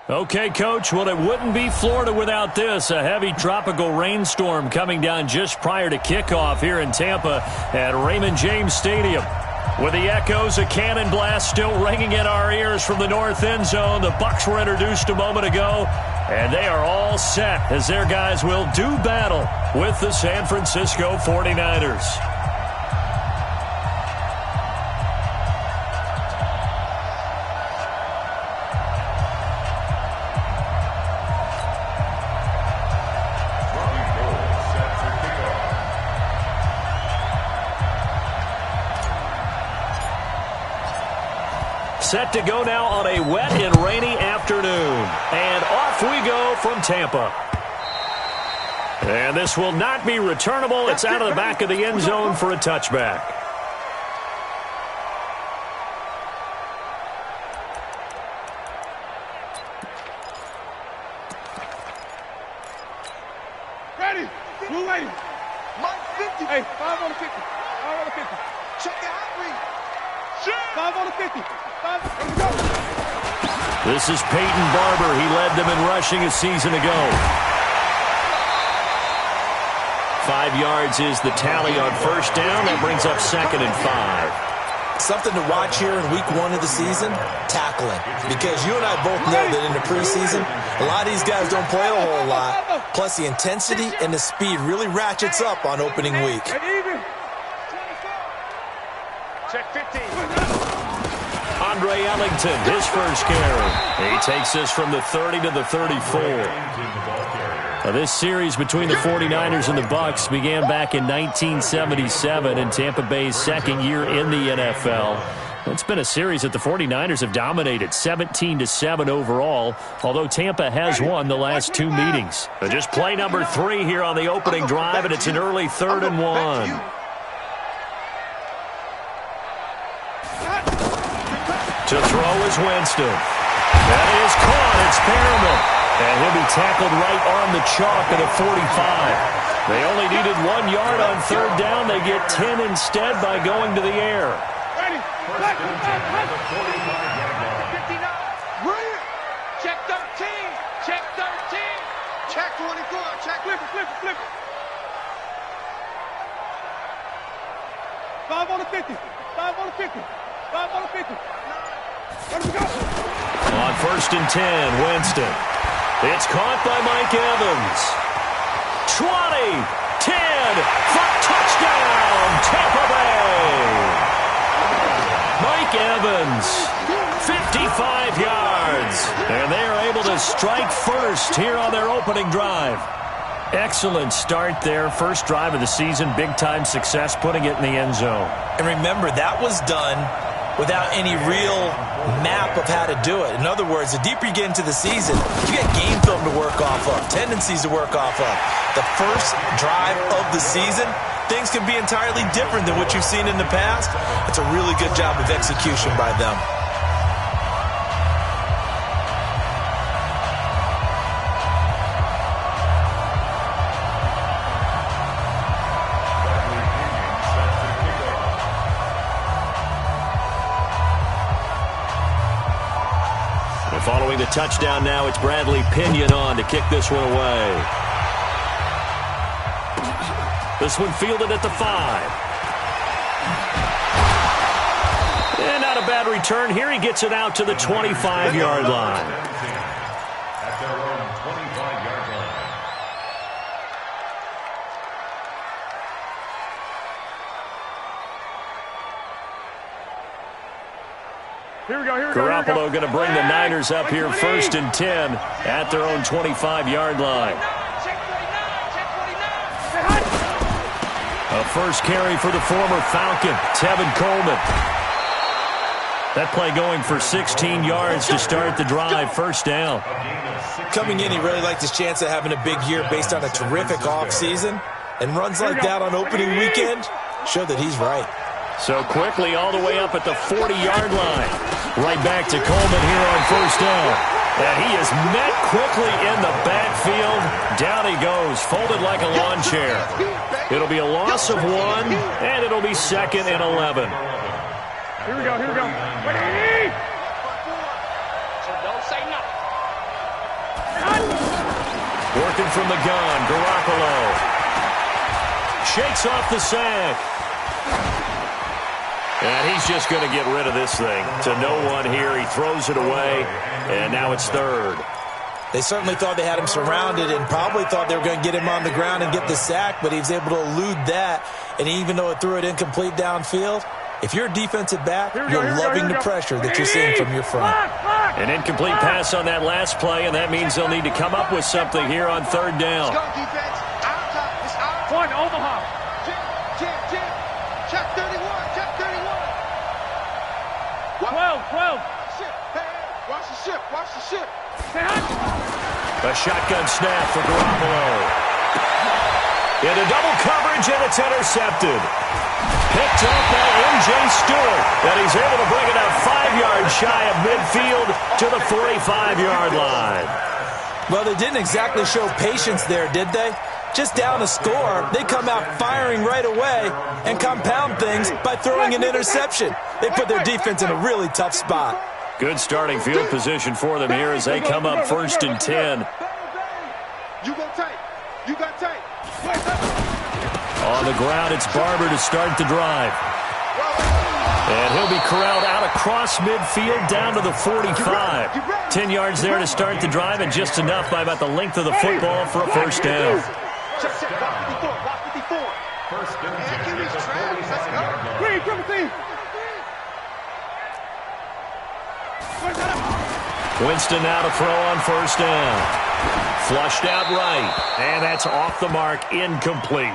Okay, Coach, well, it wouldn't be Florida without this. A heavy tropical rainstorm coming down just prior to kickoff here in Tampa at Raymond James Stadium. With the echoes of cannon blast still ringing in our ears from the north end zone, the Bucs were introduced a moment ago, and they are all set as their guys will do battle with the San Francisco 49ers. Set to go now on a wet and rainy afternoon. And off we go from Tampa. And this will not be returnable. It's out of the back of the end zone for a touchback. Ready. Blue lady. Mike 50. Hey, 5 on the 50. 5 on the 50. Check your hot read. 5 on the 50. 5. Let's go. This is Peyton Barber. He led them in rushing a season ago. 5 yards is the tally on first down. That brings up 2nd and 5. Something to watch here in week 1 of the season, tackling. Because you and I both know that in the preseason, a lot of these guys don't play a whole lot. Plus the intensity and the speed really ratchets up on opening week. Check 15. Andre Ellington, his first carry. He takes this from the 30 to the 34. Now, this series between the 49ers and the Bucs began back in 1977 in Tampa Bay's second year in the NFL. It's been a series that the 49ers have dominated, 17-7 overall, although Tampa has won the last 2 meetings. But just play number 3 here on the opening drive, and it's an early 3rd and 1. To throw is Winston. That is caught. It's Perriman. And he'll be tackled right on the chalk at a 45. They only needed 1 yard on 3rd down. They get 10 instead by going to the air. Ready. 59. Check 13. Check 13. Check 24. Check. Flip it. 5 on the 50. 5 on the 50. 5 on the 50. Let him go. On 1st and 10, Winston. It's caught by Mike Evans. 20, 10, for touchdown, Tampa Bay. Mike Evans, 55 yards. And they are able to strike first here on their opening drive. Excellent start there. First drive of the season. Big-time success putting it in the end zone. And remember, that was done without any real map of how to do it. In other words, the deeper you get into the season, you get game film to work off of, tendencies to work off of. The first drive of the season, things can be entirely different than what you've seen in the past. It's a really good job of execution by them. Following the touchdown now, it's Bradley Pinion on to kick this one away. This one fielded at the 5. And not a bad return here. He gets it out to the 25-yard line. At their own 25-yard line. Here we go. Garoppolo going to bring the Niners up here 1st and 10 at their own 25-yard line. A first carry for the former Falcon, Tevin Coleman. That play going for 16 yards to start the drive, 1st down. Coming in, he really liked his chance of having a big year based on a terrific offseason. And runs like that on opening weekend show that he's right. So quickly all the way up at the 40-yard line. Right back to Coleman here on 1st down. And he is met quickly in the backfield. Down he goes, folded like a lawn chair. It'll be a loss of 1, and it'll be 2nd and 11. Here we go. Ready? So don't say nothing. Working from the gun, Garoppolo. Shakes off the sack. And he's just going to get rid of this thing. To no one here. He throws it away, and now it's third. They certainly thought they had him surrounded and probably thought they were going to get him on the ground and get the sack, but he was able to elude that. And even though it threw it incomplete downfield, if you're a defensive back, you're loving the pressure that you're seeing from your front. An incomplete pass on that last play, and that means they'll need to come up with something here on third down. Let's go, defense. Out top. It's out. One, Omaha. Jim. Check 31. Check 31. 12. Hey, watch the ship. Watch the ship. A shotgun snap for Garoppolo. Into double coverage, and it's intercepted. Picked up by M.J. Stewart, and he's able to bring it up 5 yards shy of midfield to the 45-yard line. Well, they didn't exactly show patience there, did they? Just down a score, they come out firing right away and compound things by throwing an interception. They put their defense in a really tough spot. Good starting field position for them here as they come up 1st and 10. You got tight. On the ground, it's Barber to start the drive. And he'll be corralled out across midfield down to the 45. 10 yards there to start the drive, and just enough by about the length of the football for a first down. Block 54. First and 10 at the 47-yard line. Winston now to throw on first down. Flushed out right, and that's off the mark, incomplete.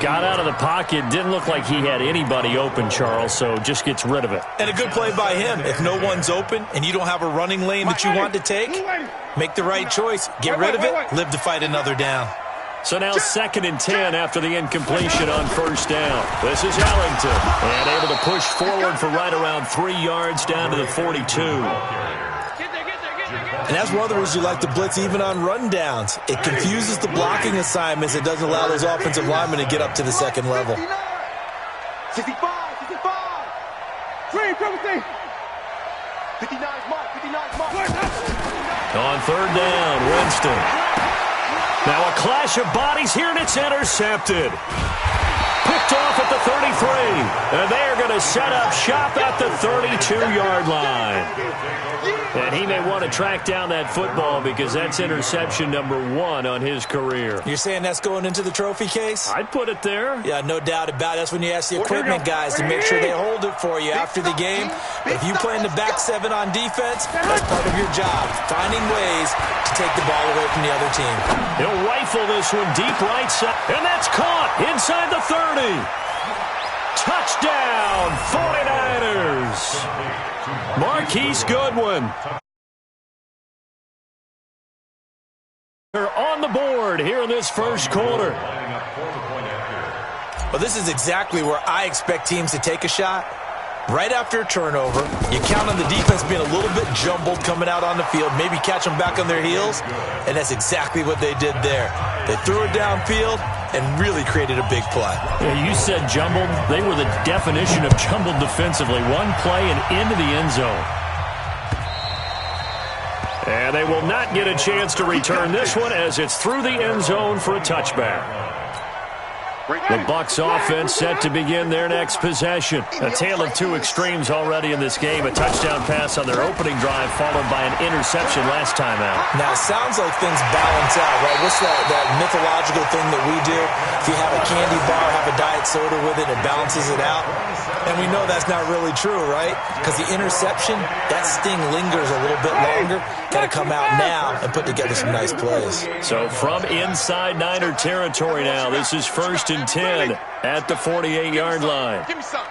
Got out of the pocket, didn't look like he had anybody open, Charles, so just gets rid of it. And a good play by him. If no one's open and you don't have a running lane that you want to take, make the right choice. Get rid of it, live to fight another down. So now 2nd and 10 after the incompletion on first down. This is Ellington, and able to push forward for right around 3 yards down to the 42. And that's one of the reasons you like to blitz even on rundowns. It confuses the blocking assignments. It doesn't allow those offensive linemen to get up to the second level. 65. 59's mark. On third down, Winston. Now a clash of bodies here, and it's intercepted. Picked off at the 33. And they are going to set up shop at the 32-yard line. And he may want to track down that football because that's interception number 1 on his career. You're saying that's going into the trophy case? I'd put it there. Yeah, no doubt about it. That's when you ask the equipment guys to make sure they hold it for you after the game. But if you play in the back 7 on defense, that's part of your job, finding ways to take the ball away from the other team. He'll rifle this one deep right side, and that's caught inside the 30. Touchdown, 49ers. Marquise Goodwin. They're on the board here in this first quarter. Well, this is exactly where I expect teams to take a shot. Right after a turnover, you count on the defense being a little bit jumbled coming out on the field, maybe catch them back on their heels, and that's exactly what they did there. They threw it downfield and really created a big play. Yeah, you said jumbled. They were the definition of jumbled defensively. One play and into the end zone. And they will not get a chance to return this one as it's through the end zone for a touchback. The Bucs offense set to begin their next possession. A tale of two extremes already in this game. A touchdown pass on their opening drive followed by an interception last time out. Now, it sounds like things balance out, right? What's that mythological thing that we do? If you have a candy bar, have a diet soda with it, it balances it out. And we know that's not really true, right? Because the interception, that sting lingers a little bit longer. Got to come out now and put together some nice plays. So from inside Niner territory now, this is 1st and 10 at the 48-yard line. Give me some.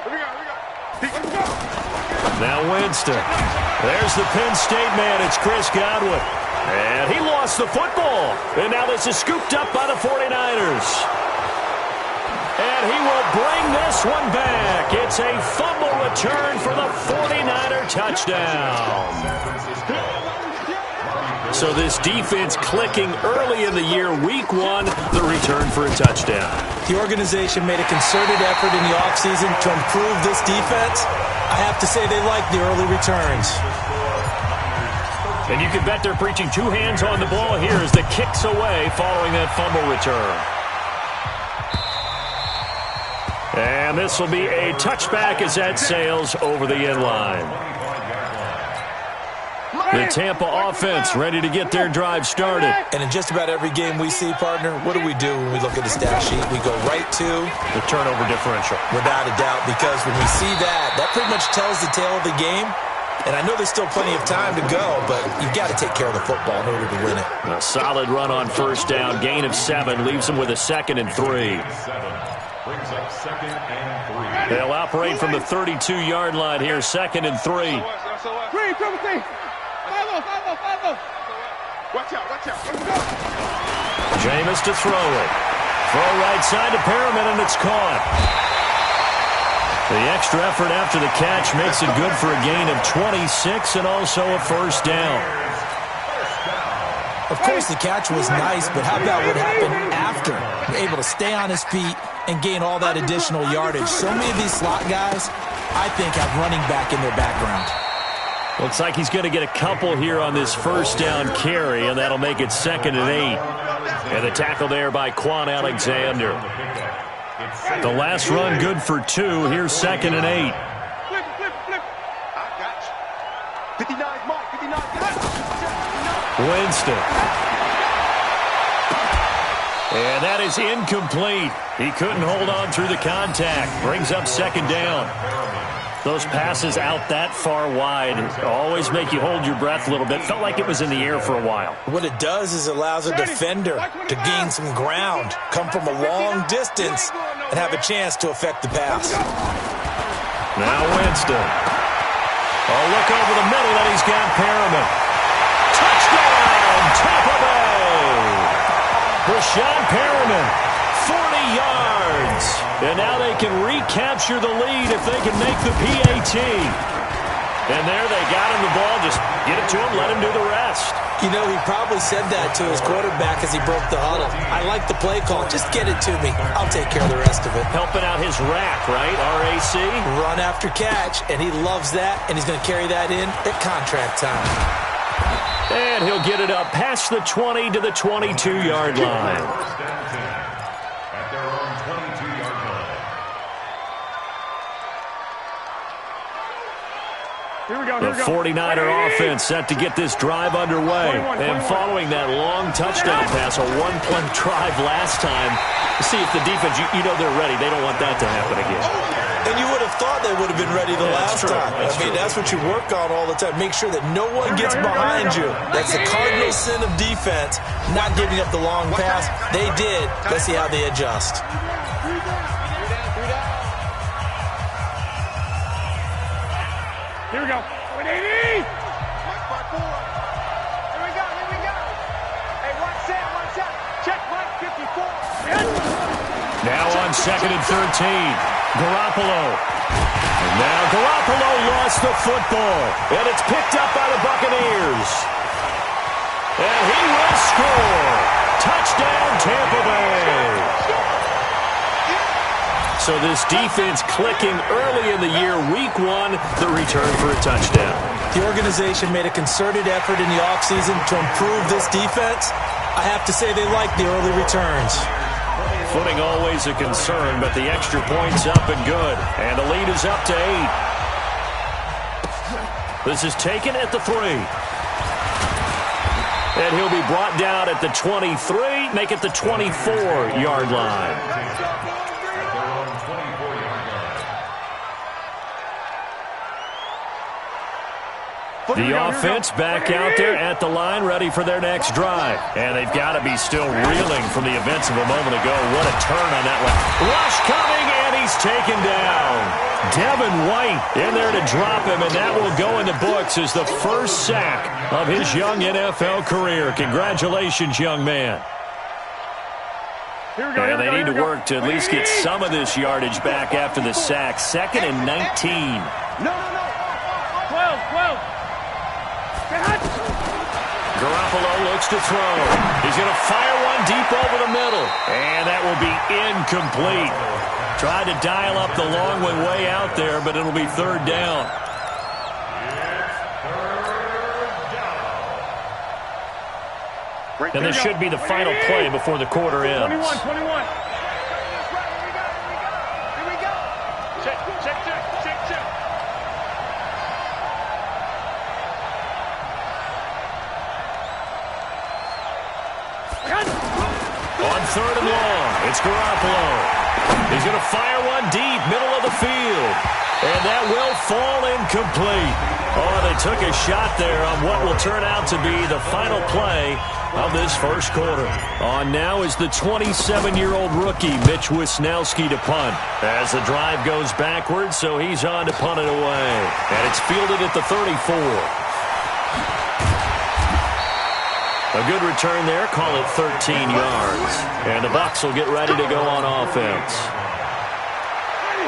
Here we go. Now Winston. There's the Penn State man. It's Chris Godwin. And he lost the football. And now this is scooped up by the 49ers. And he will bring this one back. It's a fumble return for the 49er touchdown. So this defense clicking early in the year, week 1, the return for a touchdown. The organization made a concerted effort in the offseason to improve this defense. I have to say they like the early returns. And you can bet they're preaching two hands on the ball here as the kick's away following that fumble return. And this will be a touchback as that sails over the end line. The Tampa offense ready to get their drive started. And in just about every game we see, partner, what do we do when we look at the stat sheet? We go right to the turnover differential. Without a doubt, because when we see that, that pretty much tells the tale of the game. And I know there's still plenty of time to go, but you've got to take care of the football in order to win it. A solid run on first down, gain of 7, leaves them with a 2nd and 3. Brings up 2nd and 3. They'll operate from the 32-yard line here, 2nd and 3. Watch out, watch out. Let's go. Jameis to throw it. Throw right side to Perriman, and it's caught. The extra effort after the catch makes it good for a gain of 26 and also a first down. Of course, the catch was nice, but how about what happened after? Able to stay on his feet and gain all that additional yardage. So many of these slot guys, I think, have running back in their background. Looks like he's going to get a couple here on this first down carry, and that'll make it 2nd and 8. And the tackle there by Quan Alexander. The last run good for 2. Here's 2nd and 8. Flip. I got you. 59, Mike. 59. Winston. And that is incomplete. He couldn't hold on through the contact. Brings up 2nd down. Those passes out that far wide always make you hold your breath a little bit. Felt like it was in the air for a while. What it does is it allows a defender to gain some ground, come from a long distance, and have a chance to affect the pass. Now Winston. Oh, look over the middle, and he's got Perriman. Touchdown, Tampa Bay! Brashad Perriman, 40 yards. And now they can recapture the lead if they can make the PAT. And there they got him the ball. Just get it to him, let him do the rest. You know, he probably said that to his quarterback as he broke the huddle. I like the play call. Just get it to me. I'll take care of the rest of it. Helping out his rack, right? RAC? Run after catch, and he loves that, and he's going to carry that in at contract time. And he'll get it up past the 20 to the 22-yard line. At their own 22-yard line. Here we go. The 49er offense set to get this drive underway. And following that long touchdown pass, a one-point drive last time, see if the defense, you know they're ready. They don't want that to happen again. And you would have thought they would have been ready the last time. That's what you work on all the time. Make sure that no one gets behind you. That's the cardinal sin of defense, not giving up the long pass. They did. Let's see how they adjust. Here we go. 180. Here we go. Hey, watch that. Check Mike 54. Now on 2nd and 13. Garoppolo. And now Garoppolo lost the football. And it's picked up by the Buccaneers. And he will score. Touchdown, Tampa Bay. So this defense clicking early in the year, week 1, the return for a touchdown. The organization made a concerted effort in the offseason to improve this defense. I have to say they like the early returns. Footing always a concern, but the extra point's up and good. And the lead is up to 8. This is taken at the 3. And he'll be brought down at the 23, make it the 24-yard line. The offense back out there at the line, ready for their next drive. And they've got to be still reeling from the events of a moment ago. What a turn on that one. Rush coming, and he's taken down. Devin White in there to drop him, and that will go in the books as the first sack of his young NFL career. Congratulations, young man. And they need to work to at least get some of this yardage back after the sack. 2nd and 19. No. 12. Garoppolo looks to throw. He's going to fire one deep over the middle. And that will be incomplete. Tried to dial up the long one way out there, but it'll be 3rd down. And this should be the final play before the quarter ends. 21. Here we go. Check. On third and long, it's Garoppolo. He's going to fire one deep, middle of the field. And that will fall incomplete. Oh, they took a shot there on what will turn out to be the final play of this first quarter. On now is the 27-year-old rookie, Mitch Wisnowski, to punt. As the drive goes backwards, so he's on to punt it away. And it's fielded at the 34. A good return there, call it 13 yards. And the Bucs will get ready to go on offense.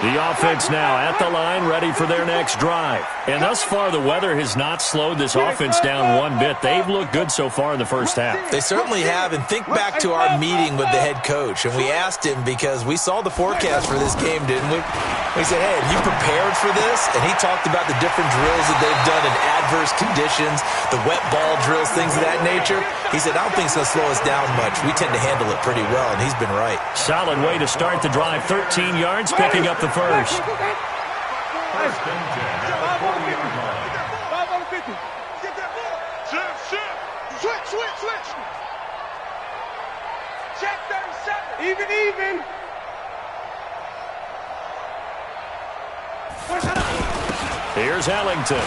The offense now at the line, ready for their next drive. And thus far, the weather has not slowed this offense down one bit. They've looked good so far in the first half. They certainly have. And think back to our meeting with the head coach. And we asked him, because we saw the forecast for this game, didn't we? We said, hey, have you prepared for this? And he talked about the different drills that they've done in adverse conditions, the wet ball drills, things of that nature. He said, I don't think it's going to slow us down much. We tend to handle it pretty well, and he's been right. Solid way to start the drive. 13 yards, picking up the first. Five on the 50. Get that ball. Switch. Check 37. Even. Here's Ellington.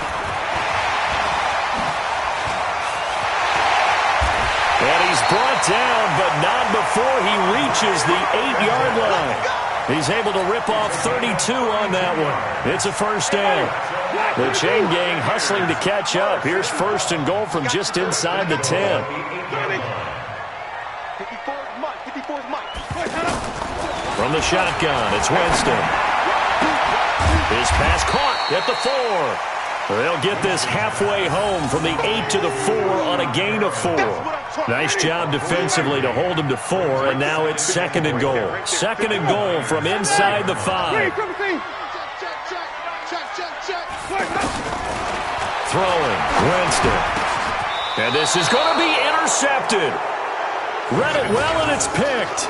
And he's brought down, but not before he reaches the 8-yard line. He's able to rip off 32 on that one. It's a first down. The chain gang hustling to catch up. Here's first and goal from just inside the 10. From the shotgun, it's Winston. His pass caught at the 4. They'll get this halfway home from the 8 to the 4 on a gain of 4. Nice job defensively to hold him to 4, and now it's second and goal. Second and goal from inside the 5. Throwing, Winston. And this is going to be intercepted. Read it well, and it's picked.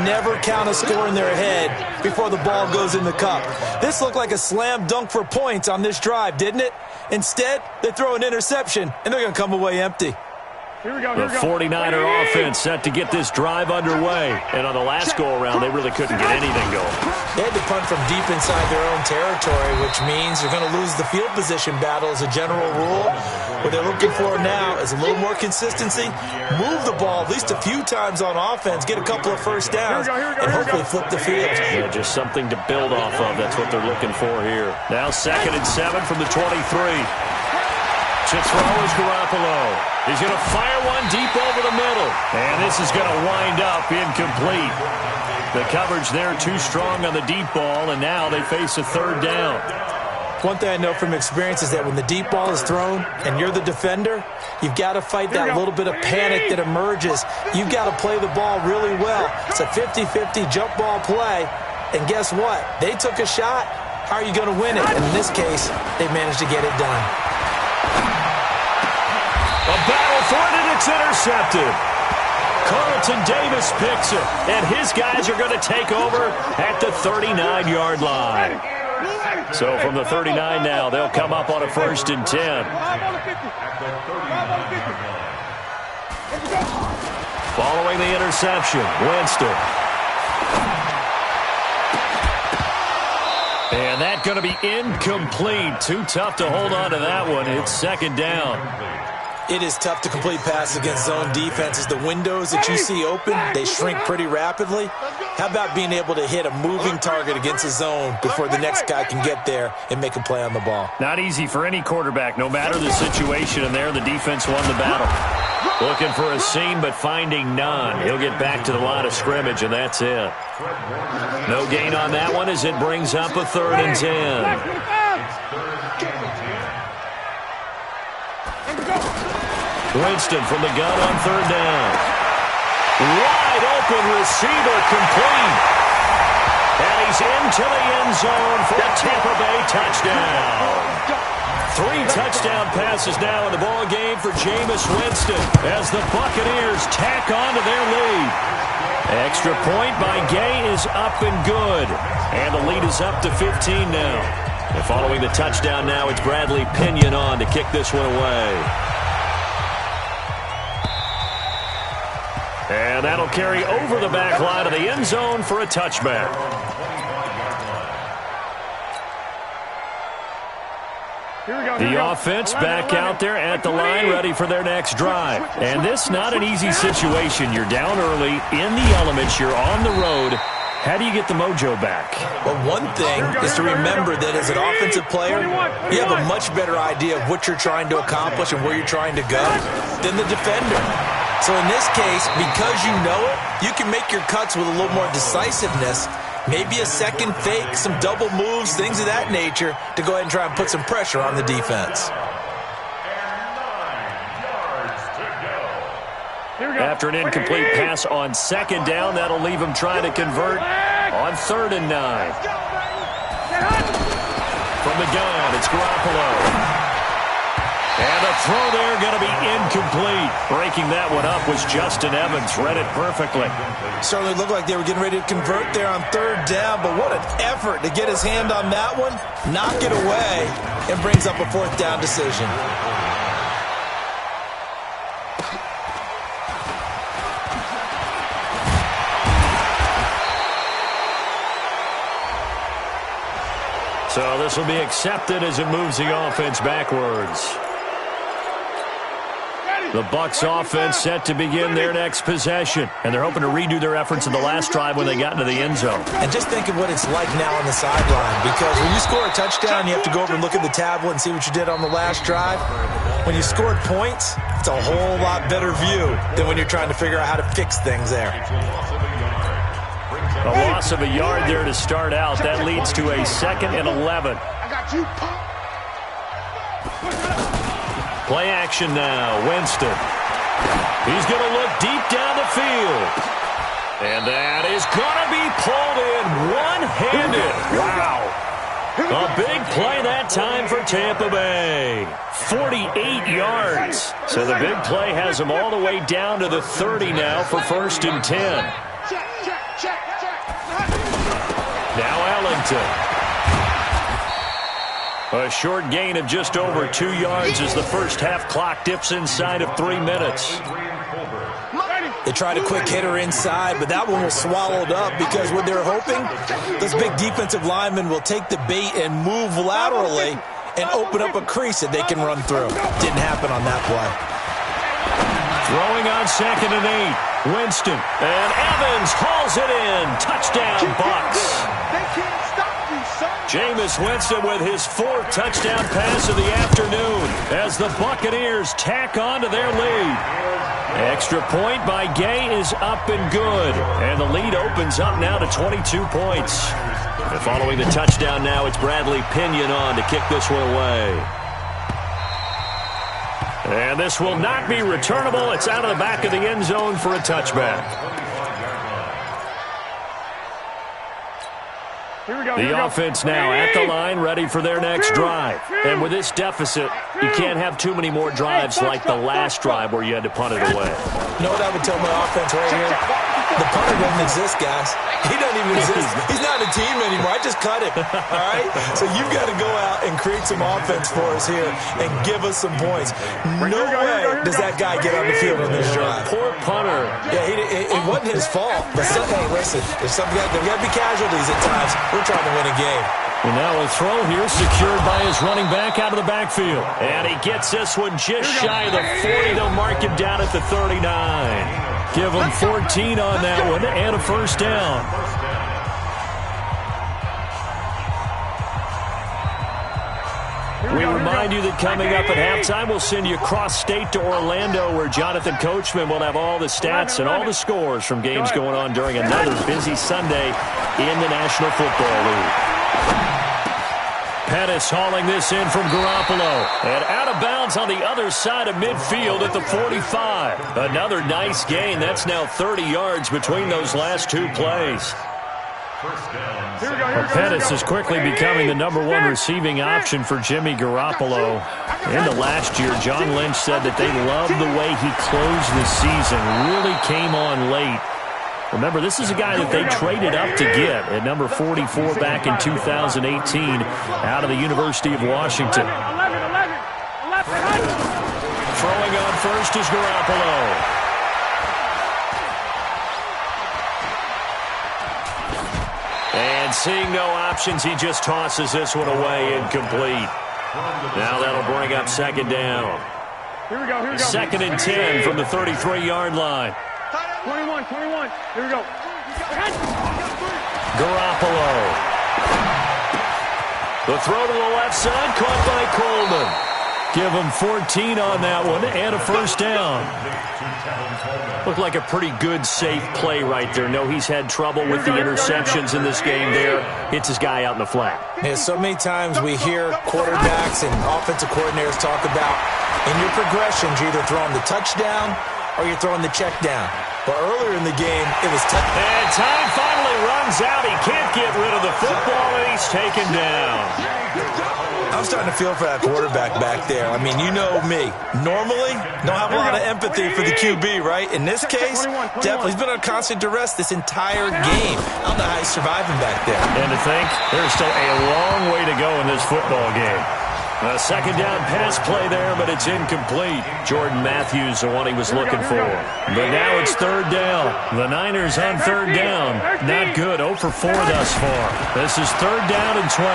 Never count a score in their head before the ball goes in the cup. This looked like a slam dunk for points on this drive, didn't it? Instead, they throw an interception, and they're going to come away empty. Here we go. The 49er offense set to get this drive underway. And on the last go-around, they really couldn't get anything going. They had to punt from deep inside their own territory, which means they're going to lose the field position battle as a general rule. What they're looking for now is a little more consistency, move the ball at least a few times on offense, get a couple of first downs, and hopefully flip the field. Yeah, just something to build off of. That's what they're looking for here. Now 2nd and 7 from the 23. To throw is Garoppolo. He's going to fire one deep over the middle. And this is going to wind up incomplete. The coverage there too strong on the deep ball, and now they face a third down. One thing I know from experience is that when the deep ball is thrown and you're the defender, you've got to fight that little bit of panic that emerges. You've got to play the ball really well. It's a 50-50 jump ball play. And guess what? They took a shot. How are you going to win it? And in this case, they managed to get it done. A battle for it, and it's intercepted. Carlton Davis picks it, and his guys are going to take over at the 39-yard line. So from the 39 now, they'll come up on a 1st and 10. Following the interception, Winston. And that's going to be incomplete. Too tough to hold on to that one. It's 2nd down. It is tough to complete passes against zone defenses. The windows that you see open, they shrink pretty rapidly. How about being able to hit a moving target against a zone before the next guy can get there and make a play on the ball? Not easy for any quarterback, no matter the situation. And there, the defense won the battle. Looking for a seam, but finding none. He'll get back to the line of scrimmage, and that's it. No gain on that one as it brings up a 3rd and 10. Winston from the gun on 3rd down. Wide open receiver complete. And he's into the end zone for a Tampa Bay touchdown. 3 touchdown passes now in the ball game for Jameis Winston as the Buccaneers tack on to their lead. Extra point by Gay is up and good. And the lead is up to 15 now. And following the touchdown now, it's Bradley Pinion on to kick this one away. And that'll carry over the back line of the end zone for a touchback. The offense back out there at the line, ready for their next drive. And this not an easy situation. You're down early, in the elements, you're on the road. How do you get the mojo back? Well, one thing is to remember that as an offensive player, you have a much better idea of what you're trying to accomplish and where you're trying to go than the defender. So in this case, because you know it, you can make your cuts with a little more decisiveness. Maybe a second fake, some double moves, things of that nature to go ahead and try and put some pressure on the defense. After an incomplete pass on second down, that'll leave him trying to convert on 3rd and 9. From the gun, it's Garoppolo. And the throw there going to be incomplete. Breaking that one up was Justin Evans. Read it perfectly. Certainly looked like they were getting ready to convert there on 3rd down, but what an effort to get his hand on that one, knock it away, and brings up a 4th down decision. So this will be accepted as it moves the offense backwards. The Bucs offense set to begin their next possession. And they're hoping to redo their efforts in the last drive when they got into the end zone. And just think of what it's like now on the sideline. Because when you score a touchdown, you have to go over and look at the tablet and see what you did on the last drive. When you scored points, it's a whole lot better view than when you're trying to figure out how to fix things there. A loss of a yard there to start out. That leads to a 2nd and 11. I got you, Pop. Play action now. Winston. He's going to look deep down the field. And that is going to be pulled in one-handed. Wow. A big play that time for Tampa Bay. 48 yards. So the big play has them all the way down to the 30 now for 1st and 10. Now Ellington. A short gain of just over 2 yards as the first half clock dips inside of 3 minutes. They tried a quick hitter inside, but that one was swallowed up because what they're hoping, those big defensive linemen will take the bait and move laterally and open up a crease that they can run through. Didn't happen on that play. Throwing on 2nd and 8. Winston. And Evans hauls it in. Touchdown, Bucs. They can't stop you, son. Jameis Winston with his 4th touchdown pass of the afternoon as the Buccaneers tack on to their lead. Extra point by Gay is up and good. And the lead opens up now to 22 points. And following the touchdown now, it's Bradley Pinion on to kick this one away. And this will not be returnable. It's out of the back of the end zone for a touchback. The offense now at the line, ready for their next drive. And with this deficit, you can't have too many more drives like the last drive where you had to punt it away. You know what I would tell my offense right here? The punter doesn't exist, guys. He doesn't even exist. He's not a team anymore. I just cut him. All right? So you've got to go out and create some offense for us here and give us some points. No way does that guy get on the field on this drive. Poor punter. Yeah, it wasn't his fault. But hey, listen, there's got to be casualties at times. We're trying to win a game. And now a throw here secured by his running back out of the backfield. And he gets this one just shy of the 40. They'll mark him down at the 39. Give him 14 on that one and a 1st down. We remind you that coming up at halftime, we'll send you cross-state to Orlando, where Jonathan Coachman will have all the stats and all the scores from games going on during another busy Sunday in the National Football League. Pettis hauling this in from Garoppolo. And out of bounds on the other side of midfield at the 45. Another nice gain. That's now 30 yards between those last 2 plays. Pettis is quickly becoming the #1 receiving option for Jimmy Garoppolo. Into last year, John Lynch said that they loved the way he closed the season, really came on late. Remember, this is a guy that they traded up to get at number 44 back in 2018 out of the University of Washington. Throwing on first is Garoppolo. And seeing no options, he just tosses this one away, incomplete. Now that'll bring up second down. Here we go. 2nd and 10 from the 33-yard line. 21. Here we go. Garoppolo. The throw to the left side, caught by Coleman. Give him 14 on that one and a first down. Looked like a pretty good, safe play right there. No, he's had trouble with the interceptions in this game there. Hits his guy out in the flat. Yeah, so many times we hear quarterbacks and offensive coordinators talk about in your progressions, you're either throwing the touchdown or you're throwing the check down. But earlier in the game, it was tough. And time finally runs out. He can't get rid of the football, and he's taken down. I'm starting to feel for that quarterback back there. I mean, you know me. Normally, don't have a lot of empathy for the QB, right? In this case, definitely. He's been on constant duress this entire game. I don't know how he's surviving back there. And to think, there's still a long way to go in this football game. A second down pass play there, but it's incomplete. Jordan Matthews, the one he was looking for. But now it's third down. The Niners on third down. Not good. 0 for 4 thus far. This is third down and 12.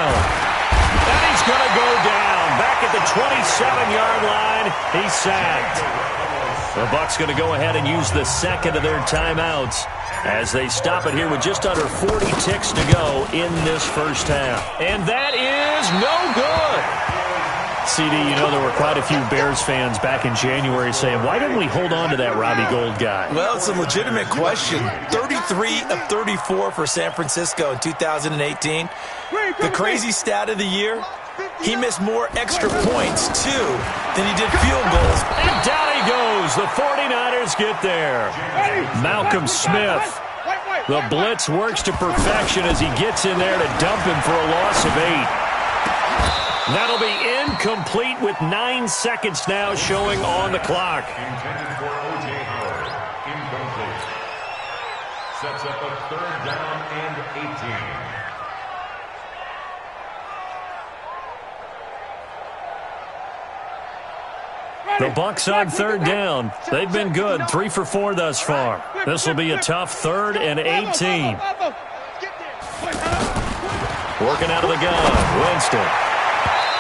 And he's going to go down. Back at the 27-yard line. He's sacked. The Bucs going to go ahead and use the second of their timeouts as they stop it here with just under 40 ticks to go in this first half. And that is no good. CD, you know, there were quite a few Bears fans back in January saying, why didn't we hold on to that Robbie Gould guy? Well, it's a legitimate question. 33 of 34 for San Francisco in 2018. The crazy stat of the year, he missed more extra points, too, than he did field goals. And down he goes. The 49ers get there. Malcolm Smith. The blitz works to perfection as he gets in there to dump him for a loss of 8. That'll be incomplete with 9 seconds now showing on the clock. Intended for O.J. Howard. Incomplete. Sets up a third down and 18. The Bucs on third down. They've been good. 3 for 4 thus far. This will be a tough 3rd and 18. Working out of the gun. Winston.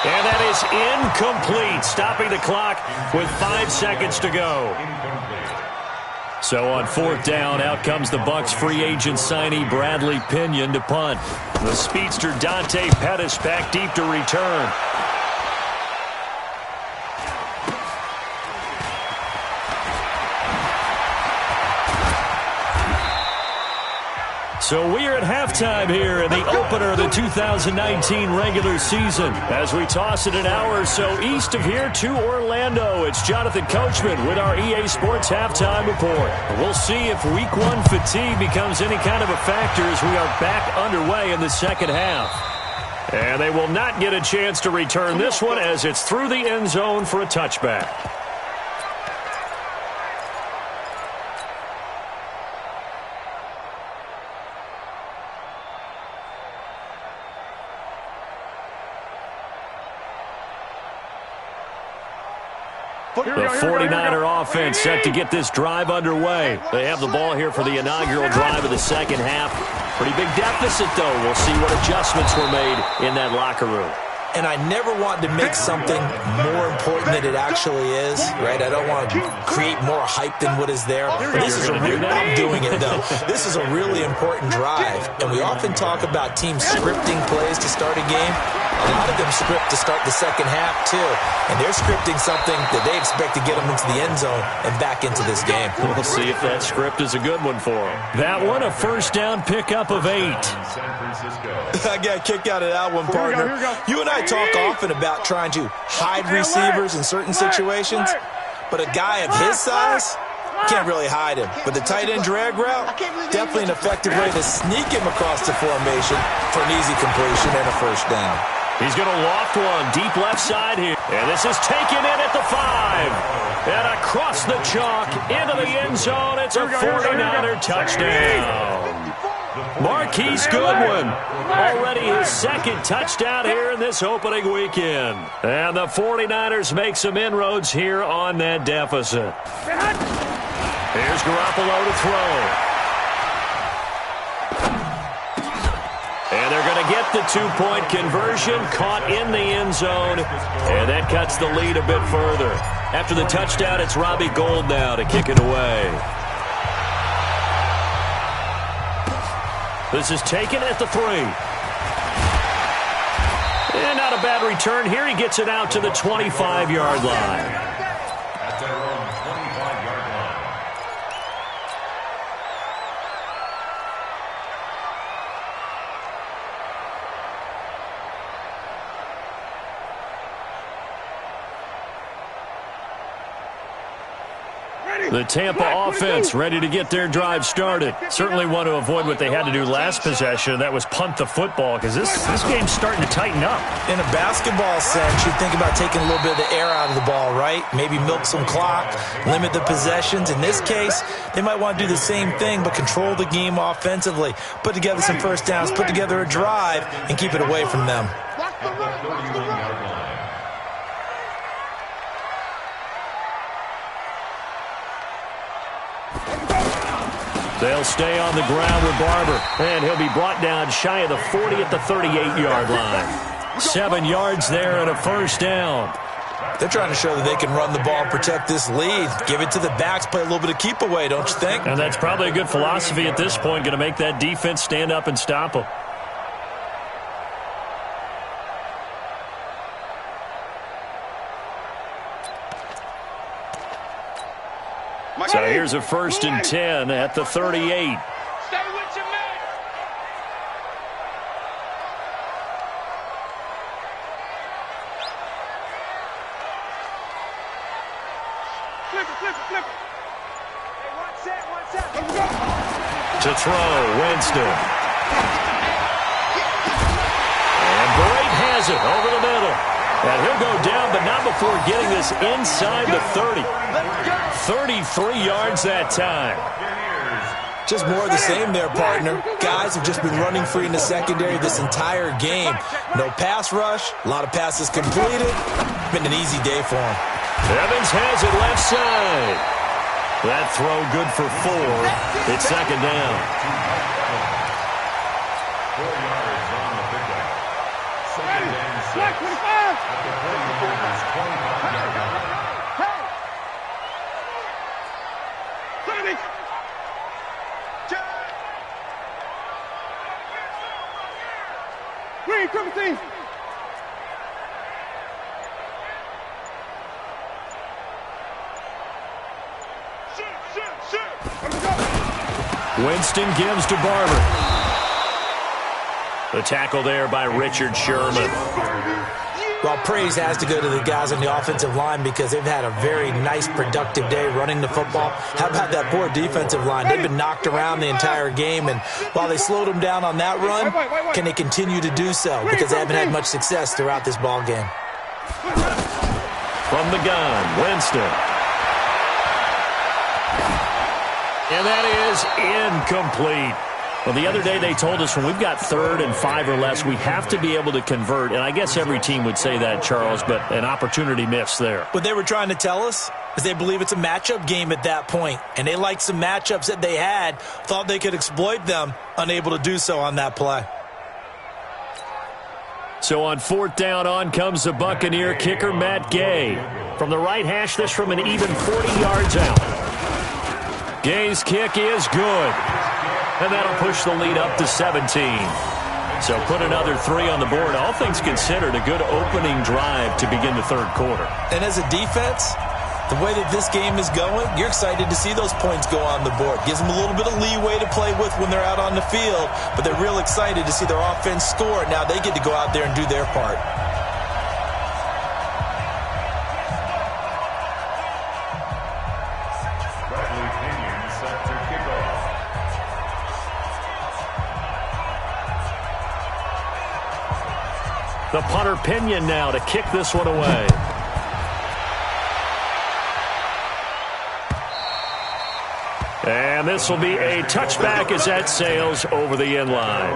And that is incomplete, stopping the clock with 5 seconds to go. So on fourth down, out comes the Bucs free agent signee Bradley Pinion to punt. The speedster Dante Pettis back deep to return. So we are at halftime here in the opener of the 2019 regular season. As we toss it an hour or so east of here to Orlando, it's Jonathan Coachman with our EA Sports Halftime Report. We'll see if Week 1 fatigue becomes any kind of a factor as we are back underway in the second half. And they will not get a chance to return this one as it's through the end zone for a touchback. The 49er offense set to get this drive underway. They have the ball here for the inaugural drive of the second half. Pretty big deficit, though. We'll see what adjustments were made in that locker room. And I never want to make something more important than it actually is, right? I don't want to create more hype than what is there. But this is I'm doing it, though. This is a really important drive. And we often talk about teams scripting plays to start a game. A lot of them script to start the second half, too. And they're scripting something that they expect to get them into the end zone and back into this game. We'll see if that script is a good one for them. That one, a first down pickup of 8. I got a kick out of that one, partner. You and I talk often about trying to hide receivers in certain situations, but a guy of his size, Can't really hide him. But the tight end drag route, definitely an effective way to sneak him across the formation for an easy completion and a first down. He's going to loft one deep left side here. And this is taken in at the 5. And across the chalk into the end zone. It's a 49er touchdown. Marquise Goodwin, already his second touchdown here in this opening weekend. And the 49ers make some inroads here on that deficit. Here's Garoppolo to throw. And they're going to get the two-point conversion, caught in the end zone, and that cuts the lead a bit further. After the touchdown, it's Robbie Gould now to kick it away. This is taken at the 3. And not a bad return here. He gets it out to the 25-yard line. At their own 25-yard line. The Tampa offense ready to get their drive started. Certainly want to avoid what they had to do last possession. That was punt the football, because this game's starting to tighten up. In a basketball sense, you think about taking a little bit of the air out of the ball, right? Maybe milk some clock, limit the possessions. In this case, they might want to do the same thing, but control the game offensively. Put together some first downs, put together a drive, and keep it away from them. At the 31-yard line. They'll stay on the ground with Barber, and he'll be brought down shy of the 40 at the 38-yard line. 7 yards there and a first down. They're trying to show that they can run the ball and protect this lead. Give it to the backs, play a little bit of keep away, don't you think? And that's probably a good philosophy at this point, going to make that defense stand up and stop them. So here's a 1st and 10 at the 38. Stay with your man. Flip it. Hey, watch that. To throw, Winston. And Brate has it over the middle. And he'll go down, but not before getting this inside the 30. 33 yards that time. Just more of the same there, partner. Guys have just been running free in the secondary this entire game. No pass rush, a lot of passes completed. Been an easy day for him. Evans has it left side. That throw good for 4. It's second down. 4 yards on the pickup. Second and 6. Black 25. At the 49ers' 25-yard line. Green, Timothy. Winston gives to Barber. The tackle there by Richard Sherman. Well, praise has to go to the guys on the offensive line because they've had a very nice, productive day running the football. How about that poor defensive line? They've been knocked around the entire game, and while they slowed them down on that run, can they continue to do so? Because they haven't had much success throughout this ball game. From the gun, Winston. And that is incomplete. Well, the other day they told us when we've got 3rd and 5 or less, we have to be able to convert. And I guess every team would say that, Charles, but an opportunity missed there. What they were trying to tell us is they believe it's a matchup game at that point. And they liked some matchups that they had, thought they could exploit them, unable to do so on that play. So on 4th down, on comes the Buccaneer kicker, Matt Gay. From the right hash, this from an even 40 yards out. Gay's kick is good. And that'll push the lead up to 17. So put another 3 on the board. All things considered, a good opening drive to begin the 3rd quarter. And as a defense, the way that this game is going, you're excited to see those points go on the board. Gives them a little bit of leeway to play with when they're out on the field, but they're real excited to see their offense score. Now they get to go out there and do their part. punter Pinion now to kick this one away. And this will be a touchback as that sails over the end line.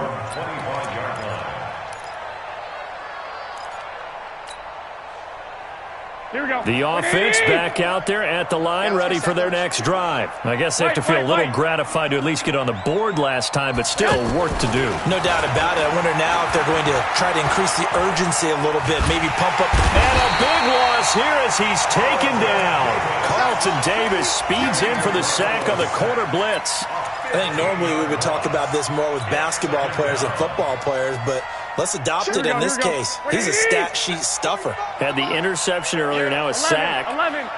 Here we go. The offense back out there at the line, ready for their next drive. I guess they have to feel a little gratified to at least get on the board last time, but still work to do. No doubt about it. I wonder now if they're going to try to increase the urgency a little bit, maybe pump up. And a big loss here as he's taken down. Carlton Davis speeds in for the sack on the corner blitz. I think normally we would talk about this more with basketball players and football players, but let's adopt it in this case. He's a stat sheet stuffer. Had the interception earlier, now a sack.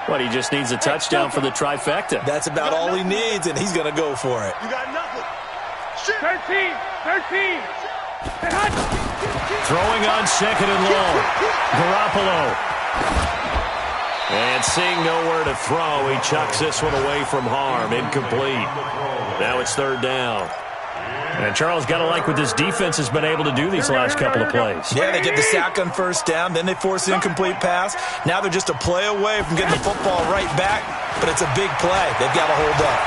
What, he just needs a touchdown for the trifecta. That's about all he needs, and he's going to go for it. You got nothing. 13. Throwing on second and long. Garoppolo. And seeing nowhere to throw, he chucks this one away from harm. Incomplete. Now it's third down. And Charles, got to like what this defense has been able to do these last couple of plays. Yeah, they get the sack on first down, then they force the incomplete pass. Now they're just a play away from getting the football right back, but it's a big play. They've got to hold up.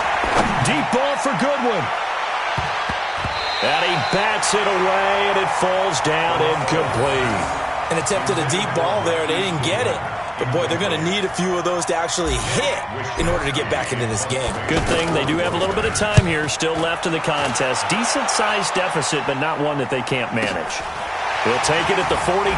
Deep ball for Goodwin. And he bats it away, and it falls down incomplete. An attempt at a deep ball there. They didn't get it. But, boy, they're going to need a few of those to actually hit in order to get back into this game. Good thing they do have a little bit of time here still left in the contest. Decent-sized deficit, but not one that they can't manage. We'll take it at the 42.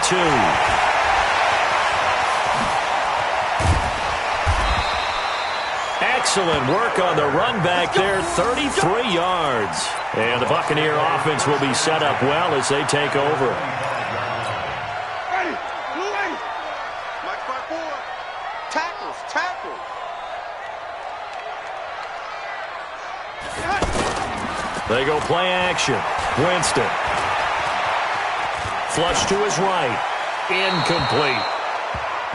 Excellent work on the run back there, 33 yards. And the Buccaneer offense will be set up well as they take over. They go play action. Winston. Flush to his right. Incomplete.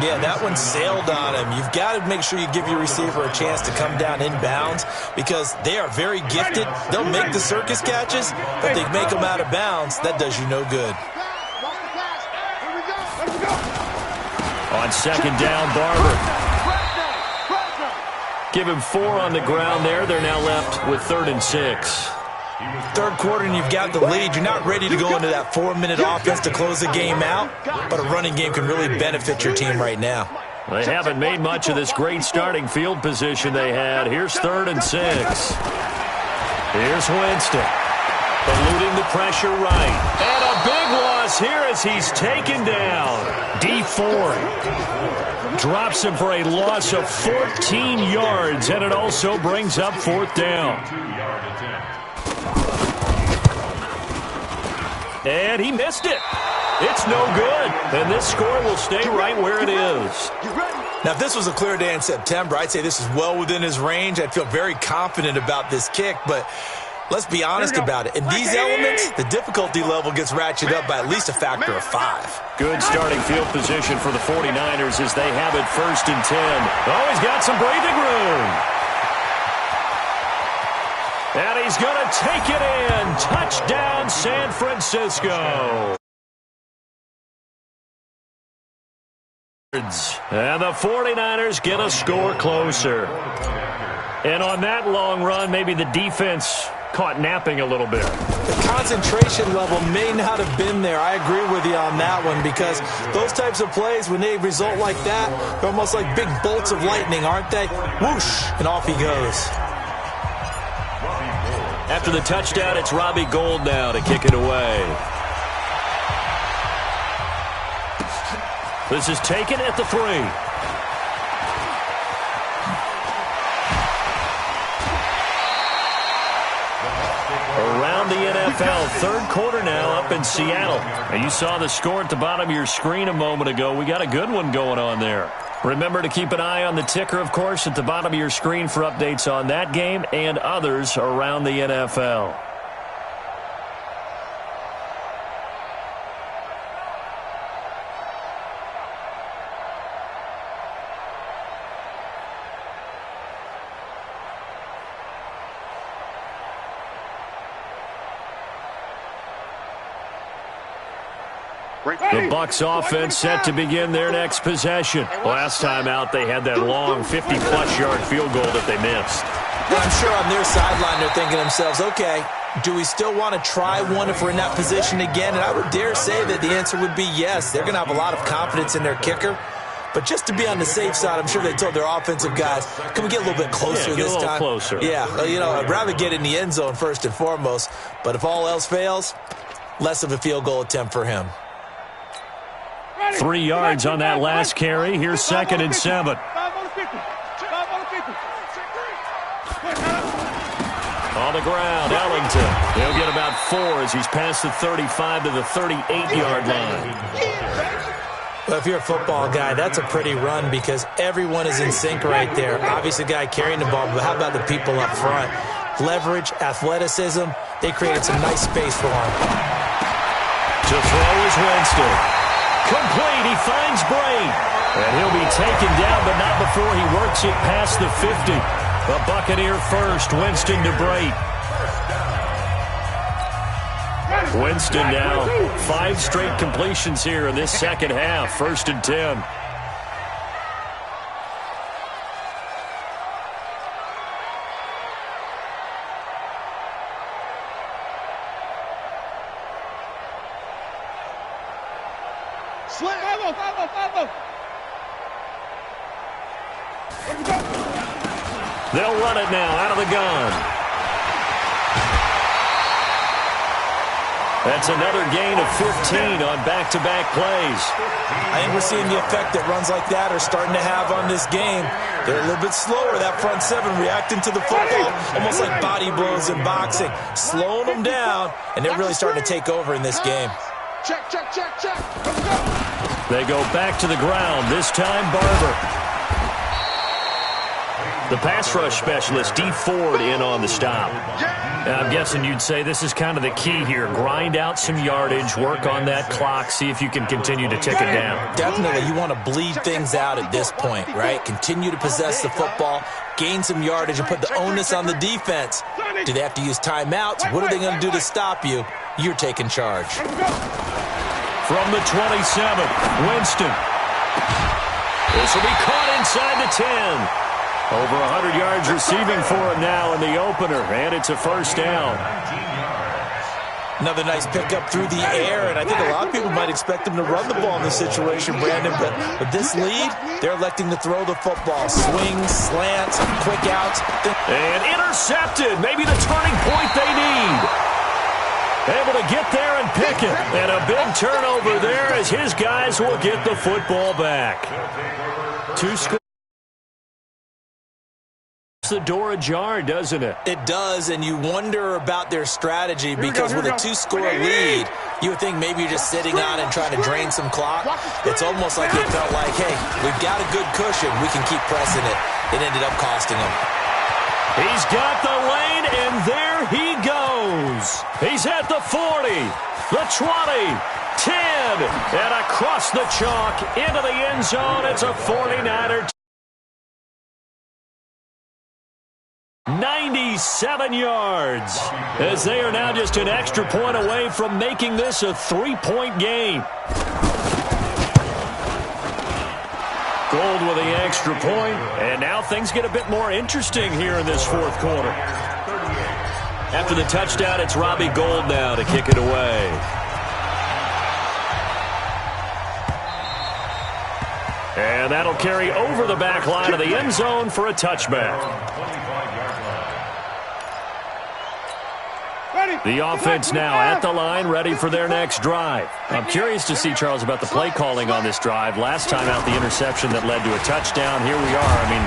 Yeah, that one sailed on him. You've got to make sure you give your receiver a chance to come down inbounds because they are very gifted. They'll make the circus catches, but they make them out of bounds. That does you no good. On second down, Barber. Give him 4 on the ground there. They're now left with 3rd and 6. Third quarter and you've got the lead. You're not ready to go into that 4-minute offense to close the game out, but a running game can really benefit your team right now. They haven't made much of this great starting field position they had. Here's 3rd and 6. Here's Winston. Eluding the pressure right. And a big loss here as he's taken down. D4 drops him for a loss of 14 yards, and it also brings up 4th down. And he missed it. It's no good. And this score will stay right where it is. Now, if this was a clear day in September, I'd say this is well within his range. I'd feel very confident about this kick, but let's be honest about it. In these elements, the difficulty level gets ratcheted up by at least a factor of 5. Good starting field position for the 49ers as they have it 1st and 10. Oh, he's got some breathing room. And he's going to take it in. Touchdown, San Francisco. And the 49ers get a score closer. And on that long run, maybe the defense caught napping a little bit. The concentration level may not have been there. I agree with you on that one because those types of plays, when they result like that, they're almost like big bolts of lightning, aren't they? Whoosh, and off he goes. After the touchdown, it's Robbie Gould now to kick it away. This is taken at the 3. Around the NFL, 3rd quarter now up in Seattle. And you saw the score at the bottom of your screen a moment ago. We got a good one going on there. Remember to keep an eye on the ticker, of course, at the bottom of your screen for updates on that game and others around the NFL. The Bucs offense set to begin their next possession. Last time out, they had that long 50-plus yard field goal that they missed. Well, I'm sure on their sideline they're thinking to themselves, okay, do we still want to try one if we're in that position again? And I would dare say that the answer would be yes. They're going to have a lot of confidence in their kicker. But just to be on the safe side, I'm sure they told their offensive guys, can we get a little bit closer this time? Closer. Yeah, I'd rather get in the end zone first and foremost. But if all else fails, less of a field goal attempt for him. 3 yards on that last carry. Here's 2nd and 7. 5 on the 50. 5 on the 50. On the ground, Ellington. He'll get about 4 as he's past the 35 to the 38-yard line. Well, if you're a football guy, that's a pretty run because everyone is in sync right there. Obviously, the guy carrying the ball, but how about the people up front? Leverage, athleticism, they created some nice space for him. To throw is Winston. Complete, he finds Bray. And he'll be taken down, but not before he works it past the 50. The Buccaneer first, Winston to Bray. Winston now, 5 straight completions here in this second half. 1st and 10. They'll run it now out of the gun. That's another gain of 15 on back-to-back plays. I think we're seeing the effect that runs like that are starting to have on this game. They're a little bit slower, that front 7, reacting to the football, almost like body blows in boxing, slowing them down, and they're really starting to take over in this game. Check. They go back to the ground, this time Barber. The pass rush specialist, D. Ford, in on the stop. Now, I'm guessing you'd say this is kind of the key here. Grind out some yardage, work on that clock, see if you can continue to tick it down. Definitely, you want to bleed things out at this point, right? Continue to possess the football, gain some yardage, and put the onus on the defense. Do they have to use timeouts? What are they going to do to stop you? You're taking charge. From the 27, Winston. This will be caught inside the 10. Over 100 yards receiving for him now in the opener, and it's a first down. Another nice pickup through the air, and I think a lot of people might expect him to run the ball in this situation, Brandon, but with this lead, they're electing to throw the football. Swings, slants, quick outs. And intercepted, maybe the turning point they need. Able to get there and pick it. And a big turnover there as his guys will get the football back. 2 scores. The door ajar, doesn't it? It does, and you wonder about their strategy because with a 2-score lead, you would think maybe you're just sitting on and trying to drain some clock. It's almost like it felt like, hey, we've got a good cushion. We can keep pressing it. It ended up costing him. He's got the lane, and there he goes. He's at the 40, the 20, 10, and across the chalk into the end zone. It's a 49er. 97 yards as they are now just an extra point away from making this a 3-point game. Gold with the extra point, and now things get a bit more interesting here in this 4th quarter. After the touchdown, it's Robbie Gould now to kick it away. And that'll carry over the back line of the end zone for a touchback. The offense now at the line, ready for their next drive. I'm curious to see, Charles, about the play calling on this drive. Last time out, the interception that led to a touchdown. Here we are. I mean,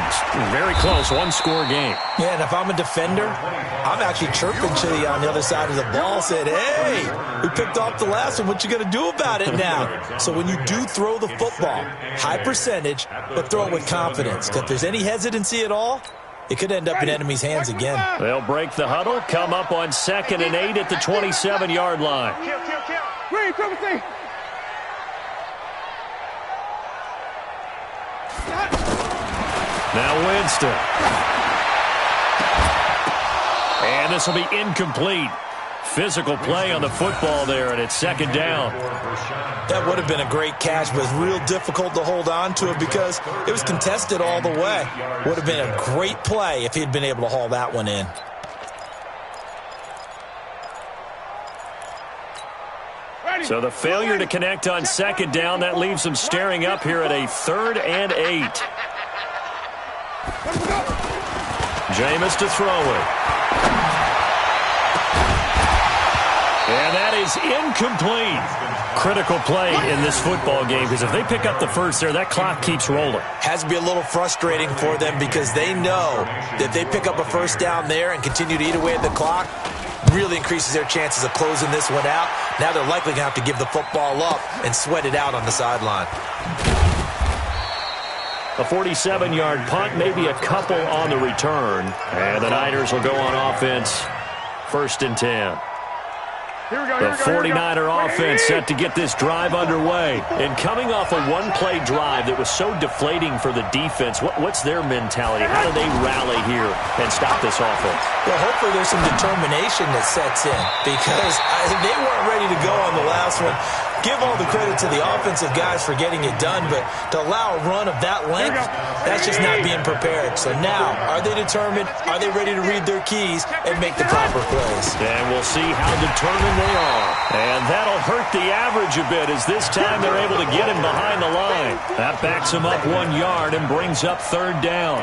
very close, 1-score game. Yeah, and if I'm a defender, I'm actually chirping to you on the other side of the ball, saying, hey, we picked off the last one. What you going to do about it now? So when you do throw the football, high percentage, but throw it with confidence. If there's any hesitancy at all, it could end up in enemy's hands again. They'll break the huddle, come up on 2nd and 8 at the 27-yard line. Now Winston. And this will be incomplete. Physical play on the football there, and it's second down. That would have been a great catch, but it's real difficult to hold on to it because it was contested all the way. Would have been a great play if he'd been able to haul that one in. So the failure to connect on second down, that leaves them staring up here at a 3rd and 8. Jameis to throw it. And that is incomplete. Critical play in this football game because if they pick up the first there, that clock keeps rolling. Has to be a little frustrating for them because they know that if they pick up a first down there and continue to eat away at the clock, really increases their chances of closing this one out. Now they're likely going to have to give the football up and sweat it out on the sideline. A 47-yard punt, maybe a couple on the return. And the Niners will go on offense, 1st and 10. The 49er offense set to get this drive underway. And coming off a one-play drive that was so deflating for the defense, what's their mentality? How do they rally here and stop this offense? Well, hopefully there's some determination that sets in because they weren't ready to go on the last one. Give all the credit to the offensive guys for getting it done, but to allow a run of that length, that's just not being prepared. So now, are they determined? Are they ready to read their keys and make the proper plays? And we'll see how determined they are. And that'll hurt the average a bit as this time they're able to get him behind the line. That backs him up 1 yard and brings up 3rd down.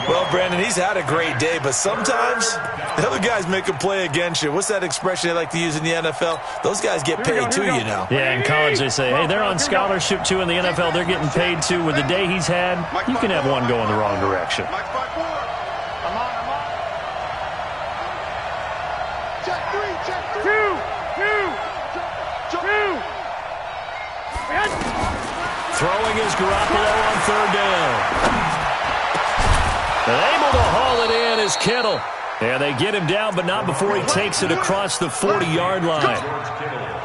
Well, Brandon, he's had a great day, but sometimes the other guys make a play against you. What's that expression they like to use in the NFL? Those guys get paid too, you know. Yeah, in college they say, hey, they're on scholarship too. In the NFL, they're getting paid too. With the day he's had, you can have one going the wrong direction. I'm on. Check 3. 2. Throwing is Garoppolo on 3rd down. And able to haul it in is Kittle. And they get him down, but not before he takes it across the 40-yard line.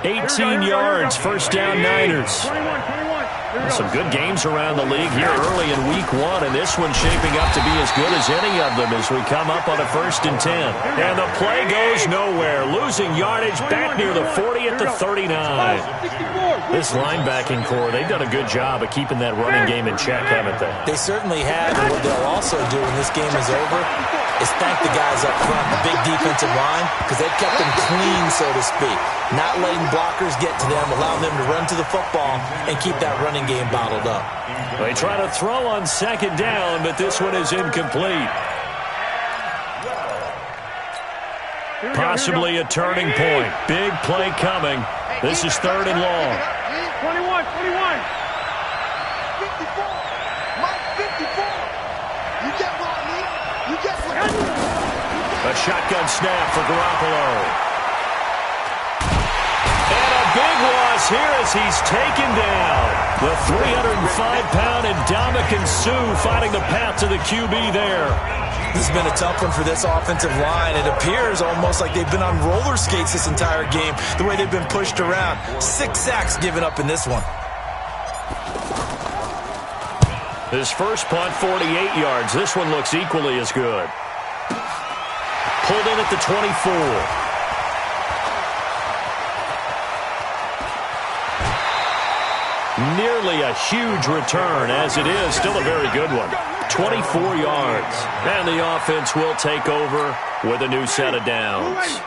18 yards, 1st down Niners. 21. Some good games around the league here early in week 1, and this one's shaping up to be as good as any of them as we come up on a 1st and 10. And the play goes nowhere, losing yardage back near the 40 at the 39. This linebacking core, they've done a good job of keeping that running game in check, haven't they? They certainly have, and what they'll also do when this game is over is thank the guys up front, the big defensive line, because they've kept them clean, so to speak. Not letting blockers get to them, allowing them to run to the football and keep that running game bottled up. They try to throw on 2nd down, but this one is incomplete. Possibly a turning point. Big play coming. This is 3rd and long. 21. 54. Mike 54. You get what I mean? You get what I mean? A shotgun snap for Garoppolo. And a big loss here as he's taken down. The 305-pound Ndamukong Suh finding the path to the QB there. This has been a tough one for this offensive line. It appears almost like they've been on roller skates this entire game, the way they've been pushed around. 6 sacks given up in this one. His first punt, 48 yards. This one looks equally as good. Pulled in at the 24. Nearly a huge return, as it is still a very good one. 24 yards. And the offense will take over with a new set of downs.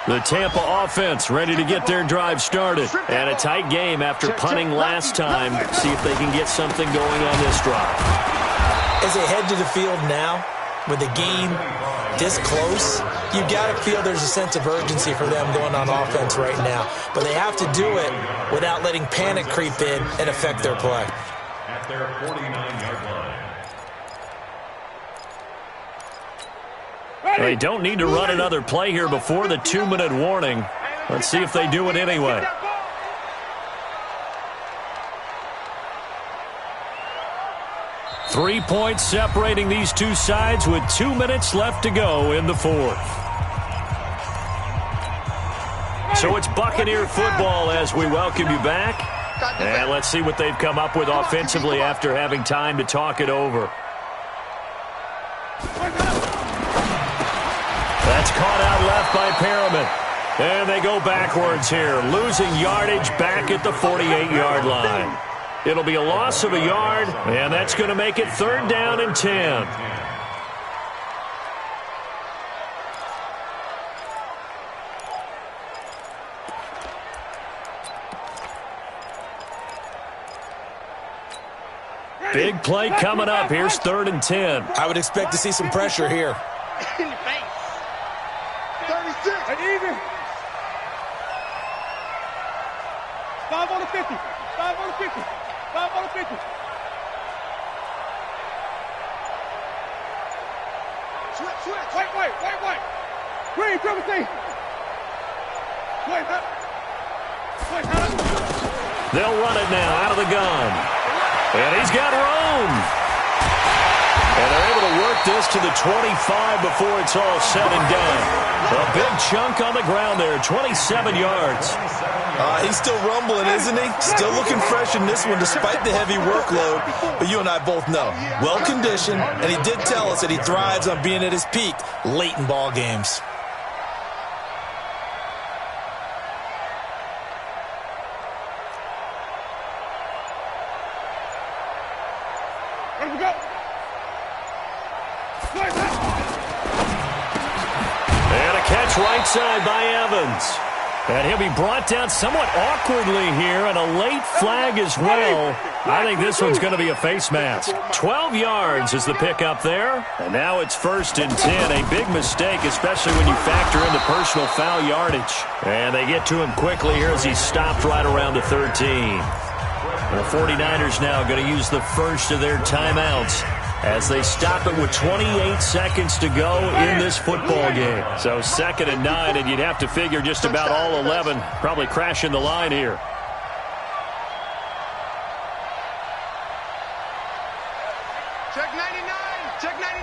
The Tampa offense ready to get their drive started. And a tight game after punting last time. See if they can get something going on this drive. As they head to the field now, with the game this close, you've got to feel there's a sense of urgency for them going on offense right now. But they have to do it without letting panic creep in and affect their play. At their 49-yard line. They don't need to run another play here before the 2-minute warning. Let's see if they do it anyway. Three points separating these two sides with 2 minutes left to go in the fourth. So it's Buccaneer football as we welcome you back. And let's see what they've come up with offensively after having time to talk it over. That's caught out left by Perriman. And they go backwards here, losing yardage back at the 48-yard line. It'll be a loss of a yard, and that's going to make it 3rd down and 10. Big play coming up. Here's 3rd and 10. I would expect to see some pressure here. In your face. 36. Easy. 5 on the 50. 5 on the 50. 5 on the 50. Switch. Wait. Green, triple T. Wait, They'll run it now out of the gun. And he's got room. And they're able to work this to the 25 before it's all said and done. A big chunk on the ground there, 27 yards. He's still rumbling, isn't he? Still looking fresh in this one despite the heavy workload. But you and I both know, well-conditioned, and he did tell us that he thrives on being at his peak late in ball games. And a catch right side by Evans. And he'll be brought down somewhat awkwardly here, and a late flag as well. I think this one's going to be a face mask. 12 yards is the pickup there. And now it's 1st and 10. A big mistake, especially when you factor in the personal foul yardage. And they get to him quickly here as he's stopped right around the 13. The 49ers now going to use the first of their timeouts as they stop it with 28 seconds to go in this football game. So 2nd and 9, and you'd have to figure just about all 11 probably crashing the line here. Check 99. Check 99.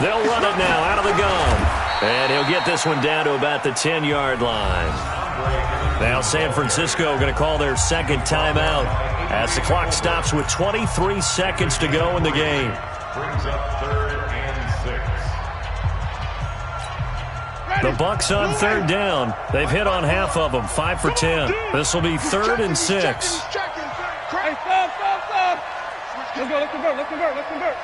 They'll run it now out of the gun. And he'll get this one down to about the 10-yard line. Now San Francisco going to call their 2nd timeout as the clock stops with 23 seconds to go in the game. Brings up 3rd and 6. The Bucs on 3rd down. They've hit on half of them, 5 for 10. This will be 3rd and 6. Hey, stop. Let's convert.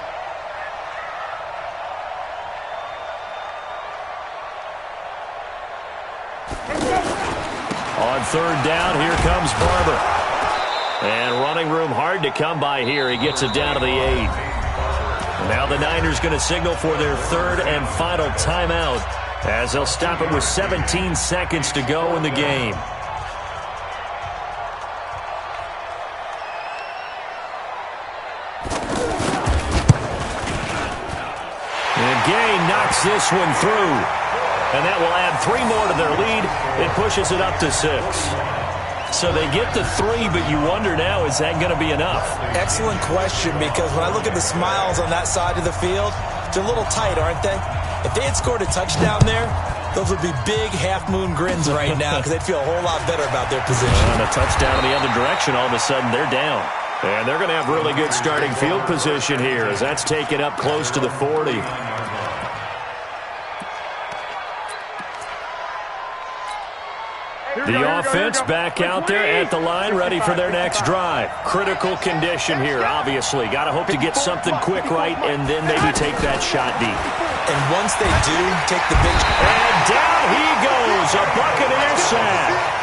On 3rd down, here comes Barber. And running room hard to come by here. He gets it down to the 8. Now the Niners going to signal for their 3rd and final timeout as they'll stop it with 17 seconds to go in the game. And Gay knocks this one through. And that will add 3 more to their lead. It pushes it up to 6. So they get the 3, but you wonder now, is that going to be enough? Excellent question, because when I look at the smiles on that side of the field, they're a little tight, aren't they? If they had scored a touchdown there, those would be big half-moon grins right now because they'd feel a whole lot better about their position. And a touchdown in the other direction, all of a sudden they're down. And they're going to have really good starting field position here as that's taken up close to the 40. The offense back out there at the line, ready for their next drive. Critical condition here, obviously. Got to hope to get something quick right and then maybe take that shot deep. And once they do, take the big... And down he goes, a Buccaneer sack.